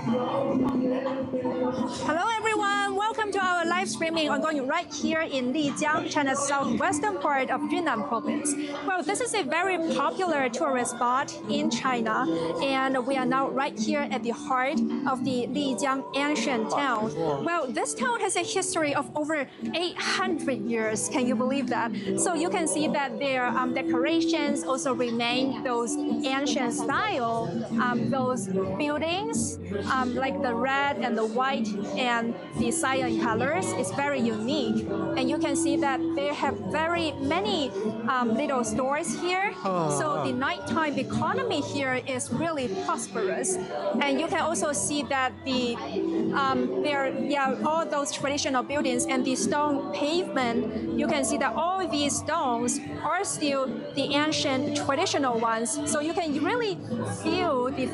Hello everyone, welcome to our live streaming ongoing right here in Lijiang, China's southwestern part of Yunnan province. Well, this is a very popular tourist spot in China, and we are now right here at the heart of the Lijiang ancient town. Well, this town has a history of over 800 years, can you believe that? So you can see that their decorations also remain those ancient style, those buildings, like the red and the white and the cyan colors is very unique. And you can see that they have very many little stores here. So the nighttime economy here is really prosperous. And you can also see that all those traditional buildings and the stone pavement, you can see that all these stones are still the ancient traditional ones. So you can really feel the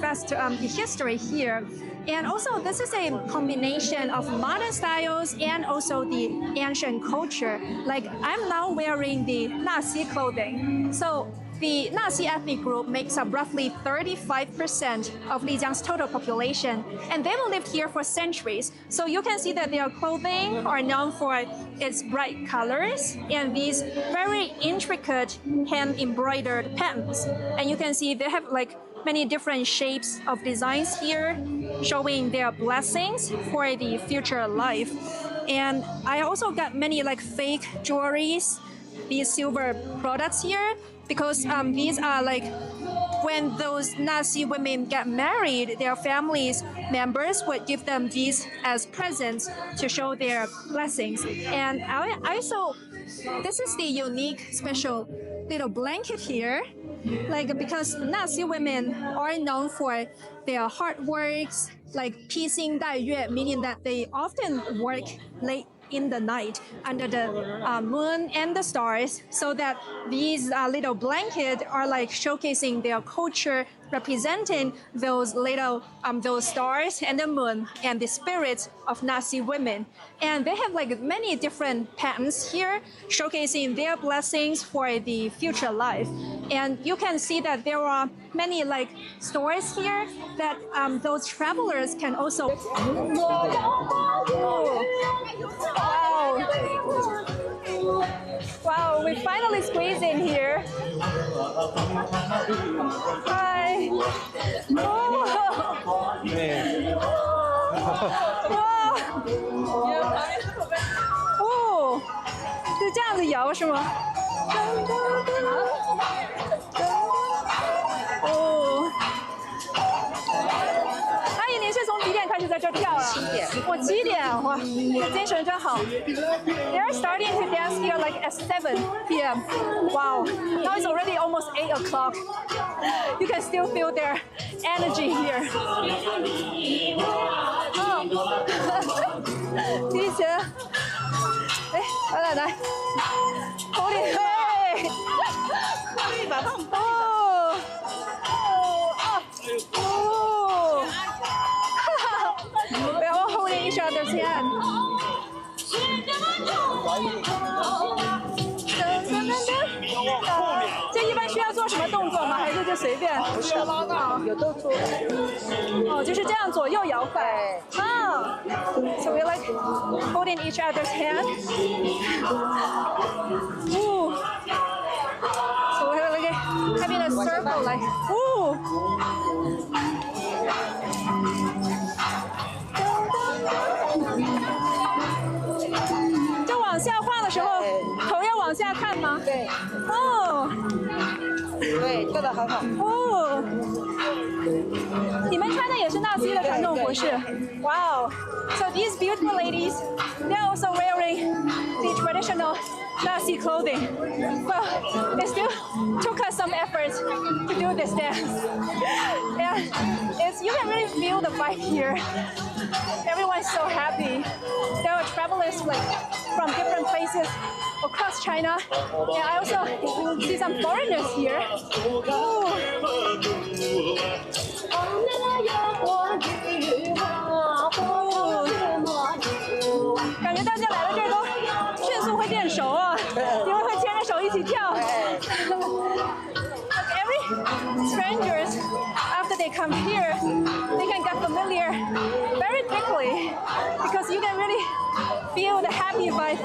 history here. And also, this is a combination of modern styles and also the ancient culture. Like, I'm now wearing the Naxi clothing. So the Naxi ethnic group makes up roughly 35% of Lijiang's total population, and they've lived here for centuries. So you can see that their clothing are known for its bright colors and these very intricate hand-embroidered patterns. And you can see they have like many different shapes of designs here, showing their blessings for the future life. And I also got many like fake jewelries, these silver products here, because these are like when those Naxi women get married, their families members would give them these as presents to show their blessings. And this is the unique special little blanket here, like because Naxi women are known for their hard works, like 披星戴月, meaning that they often work late in the night under the moon and the stars, so that these little blankets are like showcasing their culture, representing those little those stars and the moon and the spirits of Naxi women. And they have like many different patterns here, showcasing their blessings for the future life. And you can see that there are many like stores here that those travelers can also. Wow, we finally squeezed in here. Hi. Oh, 是这样子摇是吗？哦。阿姨，您是从几点开始在这跳啊？7点。我7点，哇，这精神真好。They're starting to dance here like at 7 p.m. Wow, now it's already almost 8 o'clock. You can still feel their energy here. 提前，哎，来，hold it， 嘿，可以把它们We're all holding each other's hand. 这一般需要做什么动作吗？还是就随便？不是，有动作。哦，就是这样左右摇摆。啊 ，So we like holding each other's hand. Ooh. So we're like having a circle, like ooh. 就往下画的时候，头要往下看吗？对。哦。对，做得很好。哦。你们穿的也是Naxi的传统服饰。Wow. So these beautiful ladies, they're also wearing the traditional Naxi clothing. Well, it still took us some effort to do this dance. And you can really feel the vibe here. Everyone's so happy. There are travelers like from different places across China. And I also see some foreigners here. Ooh. 感觉大家来了这儿都迅速会变熟啊，因为会牵着手一起跳。Every strangers after they come here, they can get familiar quickly because you can really feel the happy vibe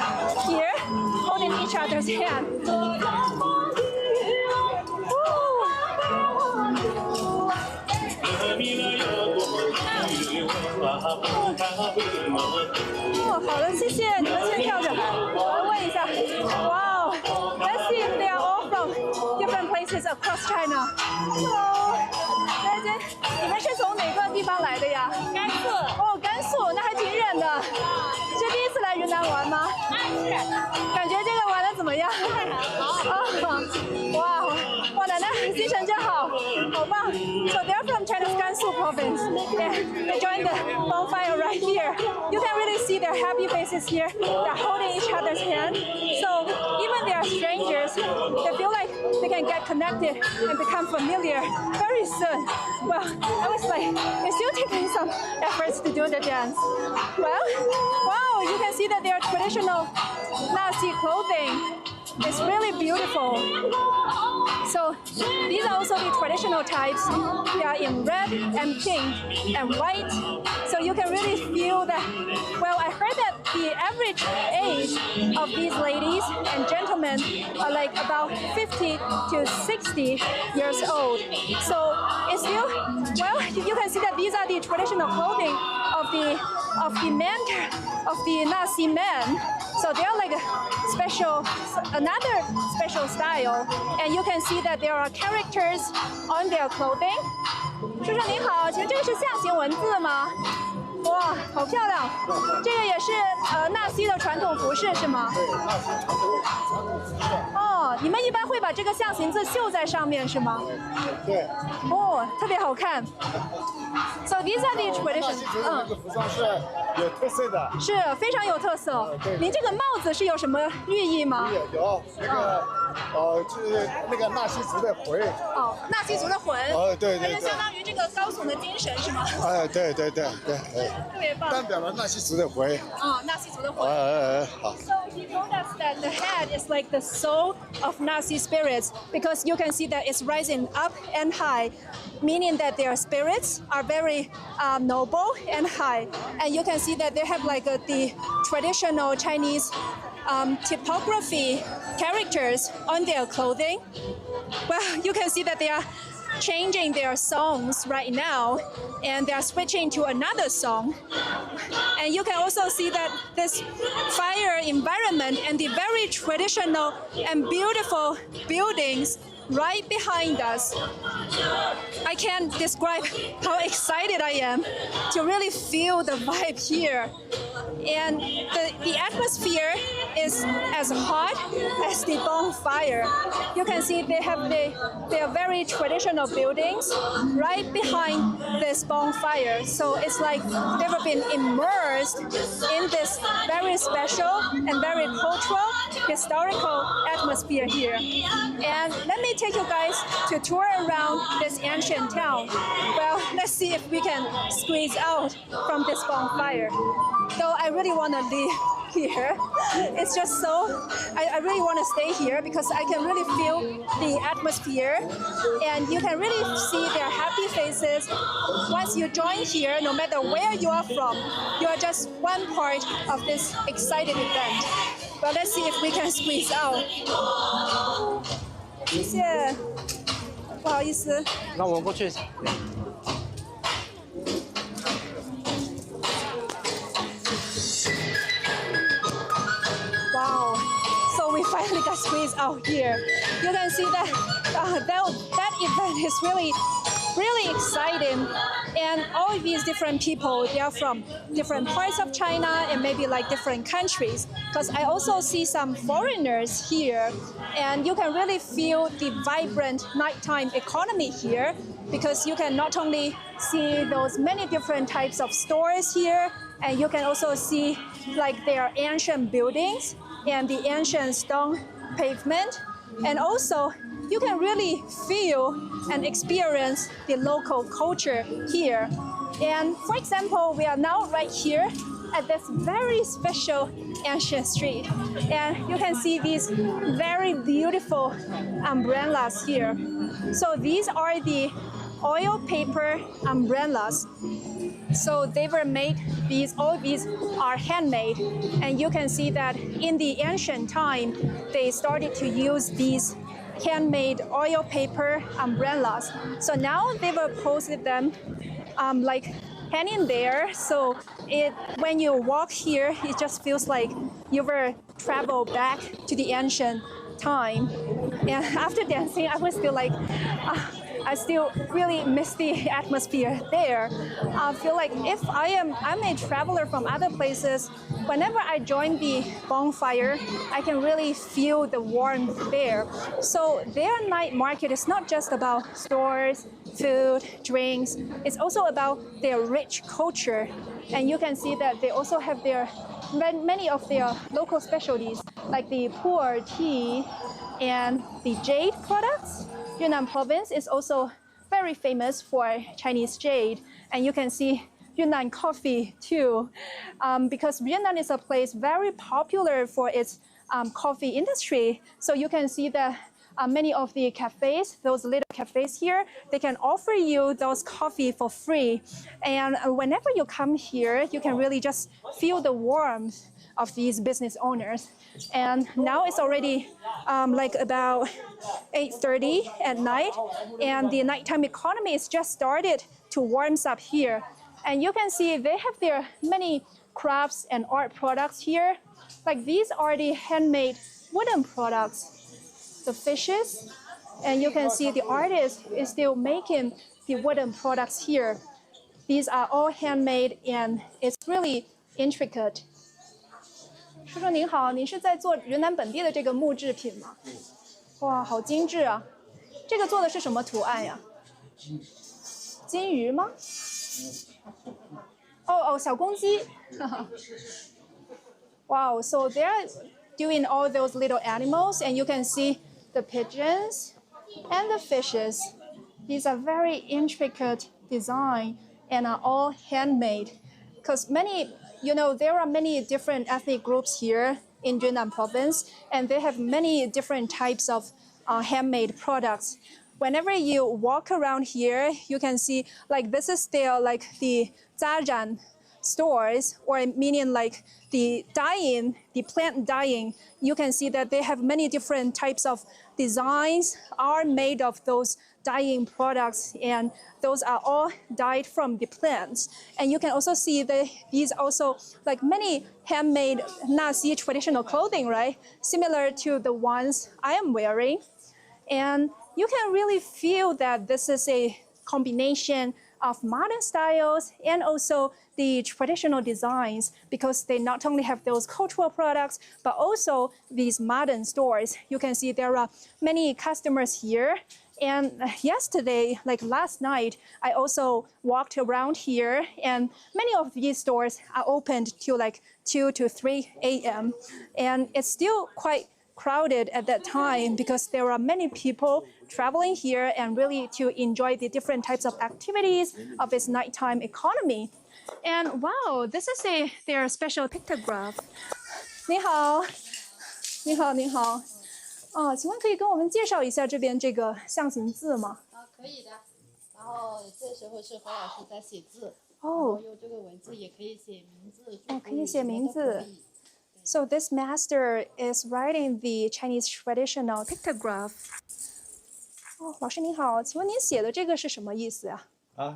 here, holding each other's hand. Oh, 好的，谢谢你们先跳着。我来问一下，哇 ，Let's see if they are all from different places across China. Hello， 你们是从哪个地方来的呀？甘肃。哦，甘肃，那还挺远的。是第一次来云南玩吗？是。感觉这个玩的怎么样？好。哇，哇，奶奶精神真好，好棒。So they're from China's Gansu province. They joined the bonfire right here. You can really see their happy faces here. They're holding each other's hand. So even they are strangers, they feel like they can get connected and become familiar very soon. Well, I was like, it's still taking some efforts to do the dance. Well, wow, you can see that their traditional Naxi clothing is really beautiful. So these are also the traditional types. They are in red and pink and white. So you can really feel that. Well, I heard that the average age of these ladies and gentlemen are like about 50 to 60 years old. So it's still, well, you can see that these are the traditional clothing of the Naxi men. So they're like another special style, and you can see that there are characters on their clothing. 叔叔您好，请问这个是象形文字吗？哇，好漂亮！这个也是纳西的传统服饰是吗？对，纳西传统服饰。哦，你们一般会把这个象形字绣在上面是吗？对。哦，特别好看。So these are the traditions. 这个服装是有特色的。是非常有特色。您这个帽子是有什么寓意吗？有那个就是那个纳西族的魂。哦，纳西族的魂。哦，对。它是相当于这个高耸的精神是吗？哎，对。特别棒。代表了纳西族的魂。啊，纳西族的魂。好。 So he told us that the head is like the soul of Naxi spirits because you can see that it's rising up and high, meaning that their spirits are very noble and high. And you can see that they have like the traditional Chinese typography characters on their clothing. Well, you can see that they are changing their songs right now, and they are switching to another song. And you can also see that this fire environment and the very traditional and beautiful buildings right behind us. I can't describe how excited I am to really feel the vibe here. And the atmosphere is as hot as the bonfire. You can see they have their very traditional buildings right behind this bonfire. So it's like they've been immersed in this very special and very cultural, historical atmosphere here. And let me take you guys to tour around this ancient town. Well, let's see if we can squeeze out from this bonfire. Though I really want to leave here. It's just so, I really want to stay here because I can really feel the atmosphere and you can really see their happy faces. Once you join here, no matter where you are from, you are just one part of this exciting event. But let's see if we can squeeze out. 谢谢，不好意思。那我们过去。Wow! So we finally got squeezed out here. You can see that that event is really exciting. And all of these different people, they are from different parts of China and maybe like different countries. Because I also see some foreigners here. And you can really feel the vibrant nighttime economy here because you can not only see those many different types of stores here, and you can also see like their ancient buildings and the ancient stone pavement. And also, you can really feel and experience the local culture here. And for example, we are now right here at this very special ancient street. And you can see these very beautiful umbrellas here. So these are the oil paper umbrellas. So they were made, all these are handmade. And you can see that in the ancient time, they started to use these handmade oil paper umbrellas. So now they've posted them like hanging there. So when you walk here, it just feels like you were traveled back to the ancient time. And after dancing, I was still like, I still really miss the atmosphere there. I feel like if I'm a traveler from other places, whenever I join the bonfire, I can really feel the warmth there. So their night market is not just about stores, food, drinks. It's also about their rich culture. And you can see that they also have many of their local specialties, like the pu'er tea and the jade products. Yunnan province is also very famous for Chinese jade. And you can see Yunnan coffee too, because Yunnan is a place very popular for its coffee industry. So you can see that many of the cafes, those little cafes here, they can offer you those coffee for free. And whenever you come here, you can really just feel the warmth of these business owners. And now it's already like about 8:30 at night, and the nighttime economy is just started to warm up here. And you can see they have their many crafts and art products here. Like these are the handmade wooden products, the fishes, and you can see the artist is still making the wooden products here. These are all handmade and it's really intricate. 叔叔您好，您是在做云南本地的这个木制品吗？哇，好精致啊！这个做的是什么图案呀？金鱼吗？哦，小公鸡。Wow, so they're doing all those little animals, and you can see the pigeons and the fishes. These are very intricate design and are all handmade. Because there are many different ethnic groups here in Yunnan province, and they have many different types of handmade products. Whenever you walk around here, you can see like this is still like the zhajan stores, or meaning like the plant dyeing. You can see that they have many different types of designs are made of those dyeing products, and those are all dyed from the plants. And you can also see that these also like many handmade Naxi traditional clothing, right? Similar to the ones I am wearing. And you can really feel that this is a combination of modern styles and also the traditional designs, because they not only have those cultural products, but also these modern stores. You can see there are many customers here. And yesterday, like last night, I also walked around here, and many of these stores are opened till like 2 to 3 a.m. And it's still quite crowded at that time because there are many people traveling here and really to enjoy the different types of activities of its nighttime economy. And wow, this is their special pictograph. 你好，你好，你好。请问可以跟我们介绍一下这边这个象形字吗？可以的。然后这时候是何老师在写字，用这个文字也可以写名字。可以写名字。So this master is writing the Chinese traditional pictograph. 老师您好，请问您写的这个是什么意思呀？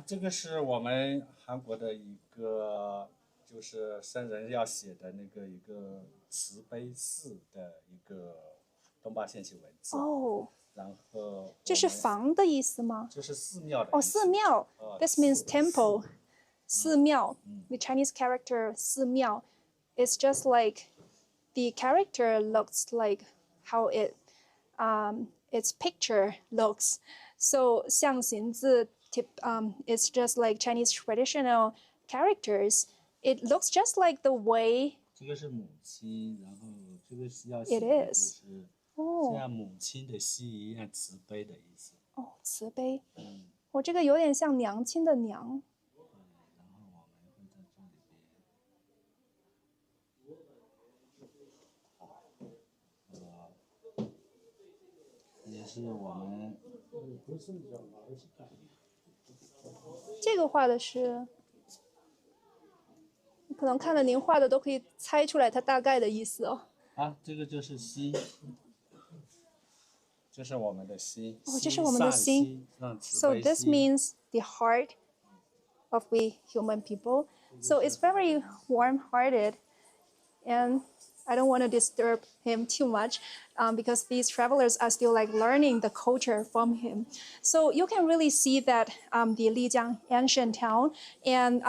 这个是我们韩国的一个，就是僧人要写的那个一个慈悲寺的一个东巴线形文字。然后这是房的意思吗？这是寺庙的意思。寺庙。This means temple. 寺庙。The Chinese character 寺庙 is just like the character looks like how its picture looks. So 象形字it's just like Chinese traditional characters. It looks just like the way. 这个是母亲，然后这个是要写的就是像母亲的心一样慈悲的意思。慈悲。这个有点像娘亲的娘。然后我们会在这里边，也是我们这个画的是可能看了您画的都可以猜出来它大概的意思哦。啊，这个就是心，这是我们的心。哦，这是我们的心。So this means the heart of we human people. So it's very warm-hearted, and I don't want to disturb him too much because these travelers are still like learning the culture from him. So you can really see that the Lijiang ancient town and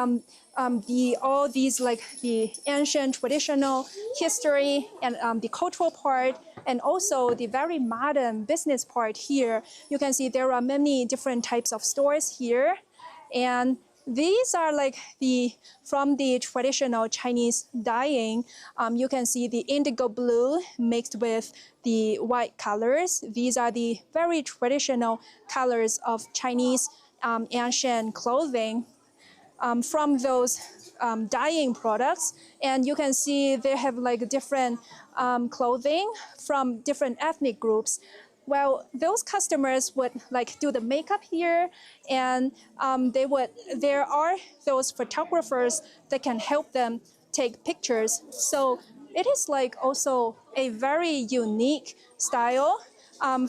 all these like the ancient traditional history and the cultural part and also the very modern business part here. You can see there are many different types of stores here, and these are like from the traditional Chinese dyeing. You can see the indigo blue mixed with the white colors. These are the very traditional colors of Chinese ancient clothing from those dyeing products. And you can see they have like different clothing from different ethnic groups. Well, those customers would like do the makeup here, and there are those photographers that can help them take pictures. So it is like also a very unique style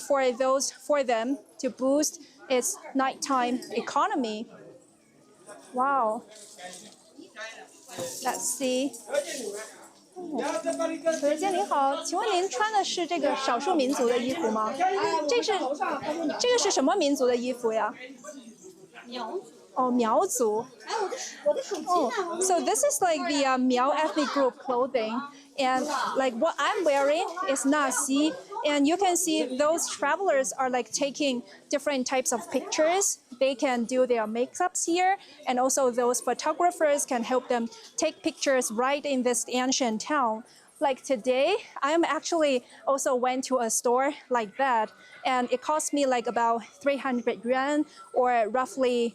for them to boost its nighttime economy. Wow. Let's see. 小姐姐您好，请问您穿的是这个少数民族的衣服吗？这个是什么民族的衣服呀？苗族。哦，苗族。我的手机呢？So this is like the Miao ethnic group clothing, and like what I'm wearing is Naxi, and you can see those travelers are like taking different types of pictures. They can do their makeups here, and also those photographers can help them take pictures right in this ancient town. Like today, I'm actually also went to a store like that, and it cost me like about 300 yuan or roughly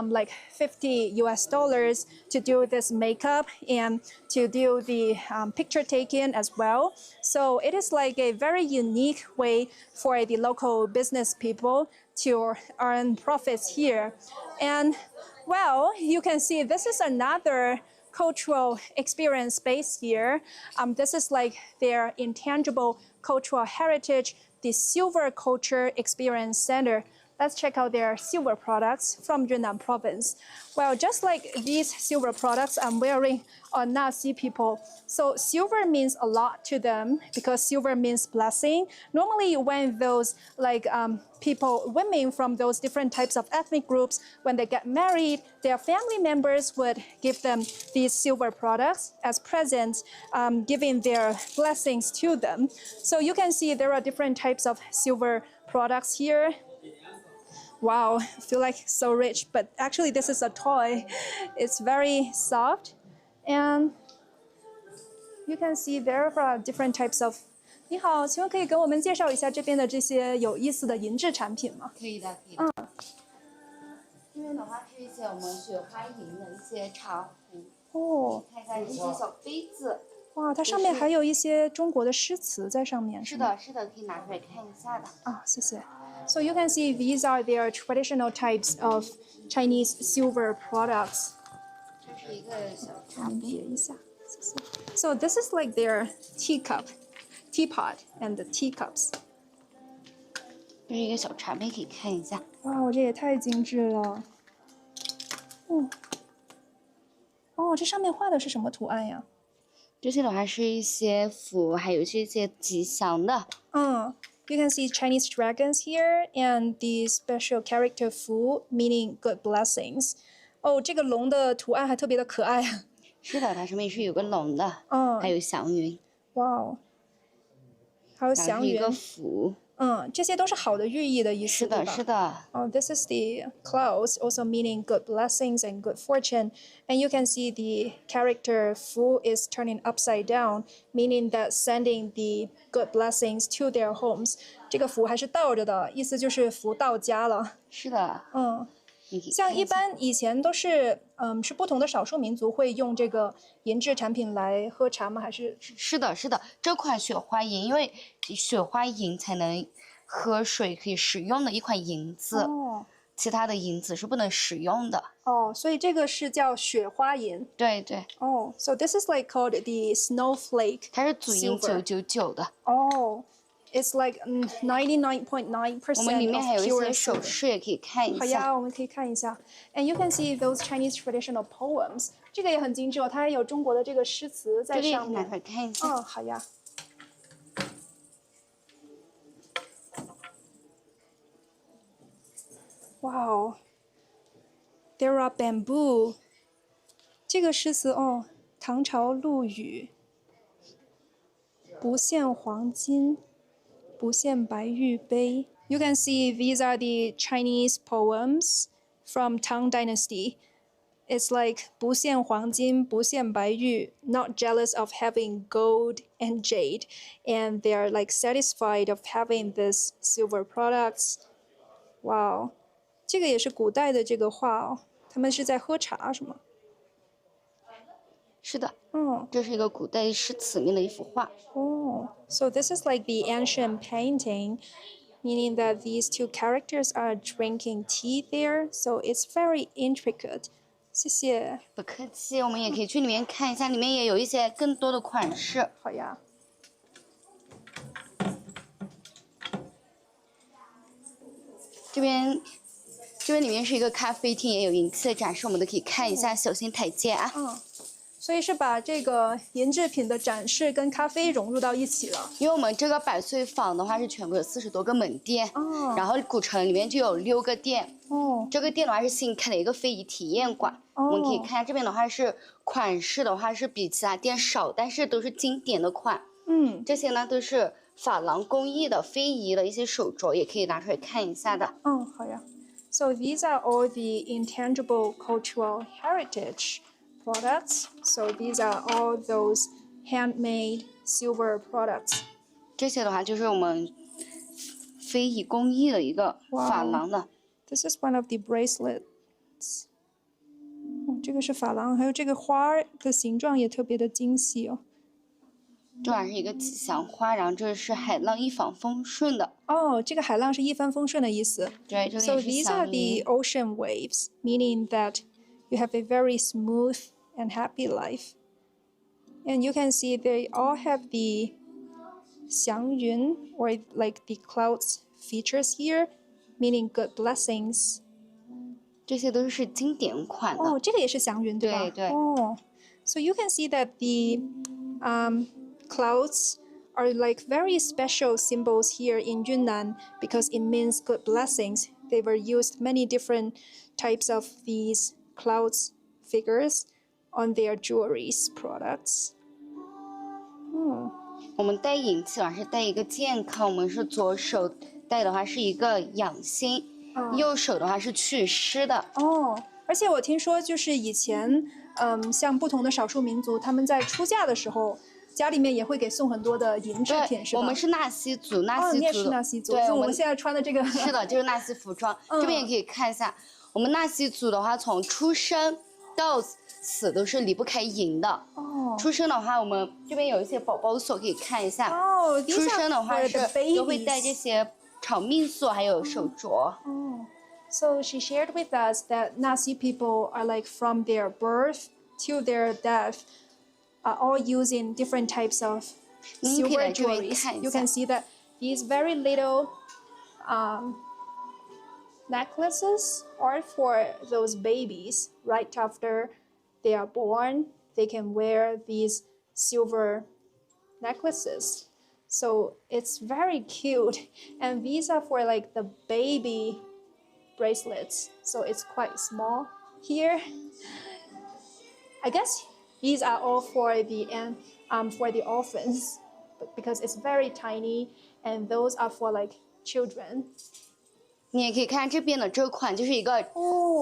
like $50 to do this makeup and to do the picture taking as well. So it is like a very unique way for the local business people to earn profits here. And well, you can see this is another cultural experience space here. This is like their intangible cultural heritage, the Silver Culture Experience Center. Let's check out their silver products from Yunnan province. Well, just like these silver products I'm wearing are Naxi people. So silver means a lot to them because silver means blessing. Normally when those like women from those different types of ethnic groups, when they get married, their family members would give them these silver products as presents, giving their blessings to them. So you can see there are different types of silver products here. Wow, I feel like so rich, but actually this is a toy. It's very soft, and you can see there are different types of. 你好，请问可以给我们介绍一下这边的这些有意思的银质产品吗？可以的，可以的。这边的话是一些我们雪花银的一些茶壶。哦。看一下这些小杯子。哇，它上面还有一些中国的诗词在上面。是的，是的，可以拿出来看一下的。啊，谢谢。So you can see these are their traditional types of Chinese silver products. 这是一个小茶杯。So this is like their teapot and the teacups. 这是一个小茶杯，可以看一下。哇，这也太精致了。哦，这上面画的是什么图案呀？这些的话是一些符，还有这些吉祥的。You can see Chinese dragons here and the special character fu, meaning good blessings. 哦，这个龙的图案还特别的可爱啊。是的，它上面是有个龙的，还有祥云。哇哦，还有祥云。一个符。这些都是好的寓意的意思，对吧？是的，是的。This is the clouds, also meaning good blessings and good fortune. And you can see the character Fu is turning upside down, meaning that sending the good blessings to their homes. 这个福还是倒着的，意思就是福到家了。是的。像一般以前都是，是不同的少数民族会用这个银质产品来喝茶吗？还是？是的，是的，这款雪花银，因为雪花银才能喝水可以使用的一款银子，其他的银子是不能使用的。哦，所以这个是叫雪花银。对对。哦 ，so this is like called the snowflake. 它是祖银999的。哦。It's like 99.9% 我们里面还有一 of 些 pure 首 silver. 饰也可以看一好呀，下。我们可以看一下。And you can see those Chinese traditional poems. 这个也很精致哦，它还有中国的这个诗词在上面。这个也可以拿出来看一下。嗯，好呀。Wow, there are bamboo. 这个诗词哦，唐朝陆羽。不羡黄金，不羡白玉杯。You can see these are the Chinese poems from Tang Dynasty. It's like 不羡黄金，不羡白玉, not jealous of having gold and jade, and they are like satisfied of having this silver products. Wow, 这个也是古代的这个画哦，他们是在喝茶是吗？是的，这是一个古代诗词里面的一幅画。So this is like the ancient painting, meaning that these two characters are drinking tea there. So it's very intricate. 谢谢。不客气，我们也可以去里面看一下，里面也有一些更多的款式。好呀。这边里面是一个咖啡厅，也有银器的展示，我们都可以看一下。小心台阶啊。所以是把这个银制品的展示跟咖啡融入到一起了。因为我们这个百岁坊的话是全国有40多个门店，然后古城里面就有6个店。这个店的话是新开的一个非遗体验馆。我们可以看这边的话是款式的话是比其他店少，但是都是经典的款。这些呢都是珐琅工艺的非遗的一些手镯，也可以拿出来看一下的。好呀。So these are all the intangible cultural heritage products. So these are all those handmade silver products. 这些的话就是我们非遗工艺的一个珐琅的。This is one of the bracelets. 这个是珐琅，还有这个花的形状也特别的精细哦。这玩意是一个吉祥花，然后这是海浪一帆风顺的。这个海浪是一帆风顺的意思。对，这个也是 So these are the ocean waves, meaning that you have a very smooth and happy life. And you can see they all have the 祥云 or like the clouds features here, meaning good blessings. 这些都是经典款的。这个也是祥云对吧？对对。So you can see that the clouds are like very special symbols here in Yunnan because it means good blessings. They were used many different types of these clouds figures on their jewelries products. 我们戴银器是戴一个健康，我们是左手戴的话是一个养心，右手的话是祛湿的。而且我听说就是以前像不同的少数民族，他们在出嫁的时候，家里面也会给送很多的银制品，是吧？我们是纳西族，纳西族。你也是纳西族。对，我们现在穿的这个。是的，就是纳西服装。这边也可以看一下，我们纳西族的话，从出生到死都是离不开银的。出生的话，我们这边有一些宝宝锁可以看一下。出生的话是都会带这些长命锁，还有手镯。So she shared with us that Naxi people are like from their birth to their death, are all using different types of silver jewelries. You can see that these very little necklaces are for those babies. Right after they are born, they can wear these silver necklaces. So it's very cute. And these are for like the baby bracelets. So it's quite small here. I guess these are all for the orphans because it's very tiny, and those are for like children. 你也可以看这边的这款，就是一个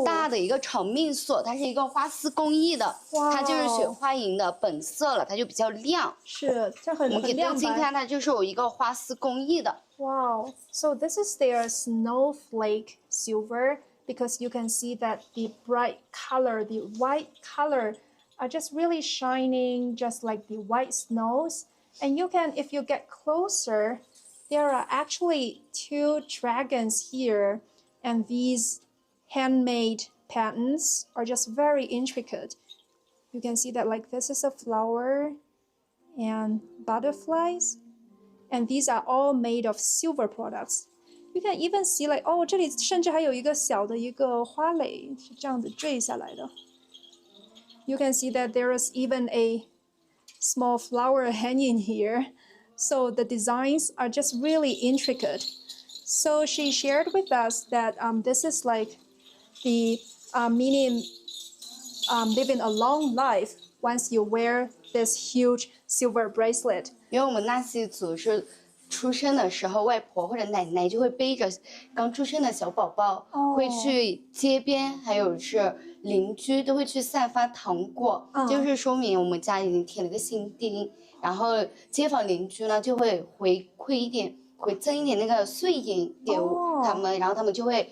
大的一个长命锁，它是一个花丝工艺的，它就是雪花银的本色了，它就比较亮。是，这很亮白。我们可以对近看，它就是有一个花丝工艺的。Wow! So this is their snowflake silver because you can see that the bright color, the white color, are just really shining, just like the white snows. And you can, if you get closer, there are actually 2 dragons here, and these handmade patterns are just very intricate. You can see that like this is a flower and butterflies, and these are all made of silver products. You can even see like 哦，这里甚至还有一个小的一个花蕾是这样子坠下来的。You can see that there is even a small flower hanging here. So the designs are just really intricate. So she shared with us that this is like the meaning living a long life once you wear this huge silver bracelet. 因为我们纳西族是出生的时候，外婆或者奶奶就会背着刚出生的小宝宝，会去街边，还有是邻居都会去散发糖果，就是说明我们家已经添了个新丁。然后街坊邻居呢就会回赠一点那个碎银给他们，然后他们就会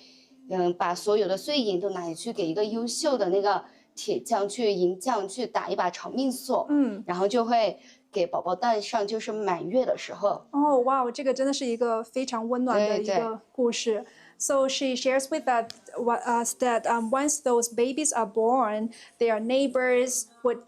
把所有的碎银都拿去给一个优秀的那个铁匠银匠去打一把长命锁，然后就会给宝宝戴上，就是满月的时候。哦，哇，这个真的是一个非常温暖的一个故事。So she shares with us that once those babies are born, their neighbors would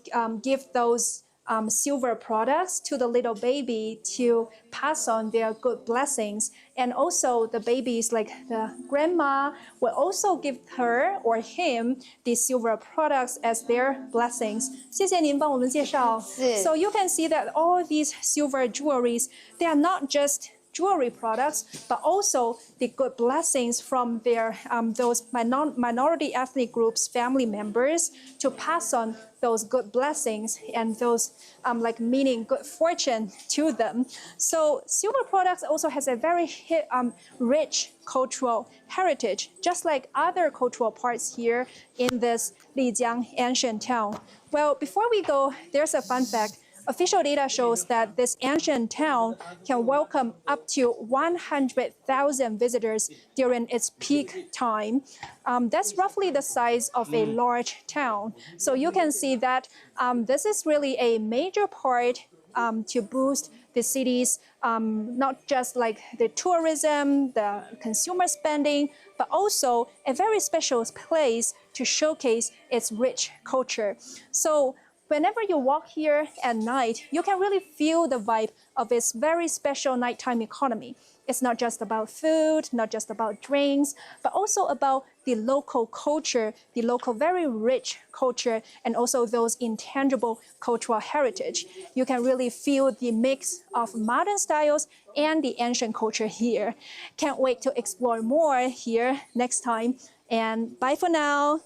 give those silver products to the little baby to pass on their good blessings. And also the babies, like the grandma, will also give her or him the silver products as their blessings. 谢谢您帮我们介绍。So you can see that all these silver jewelries, they are not just jewelry products, but also the good blessings from their those minority ethnic groups, family members, to pass on those good blessings and those like meaning good fortune to them. So silver products also has a very rich cultural heritage, just like other cultural parts here in this Lijiang ancient town. Well, before we go, there's a fun fact. Official data shows that this ancient town can welcome up to 100,000 visitors during its peak time. That's roughly the size of a large town. So you can see that this is really a major part to boost the city's not just like the tourism, the consumer spending, but also a very special place to showcase its rich culture. So whenever you walk here at night, you can really feel the vibe of its very special nighttime economy. It's not just about food, not just about drinks, but also about the local culture, the local very rich culture, and also those intangible cultural heritage. You can really feel the mix of modern styles and the ancient culture here. Can't wait to explore more here next time. And bye for now.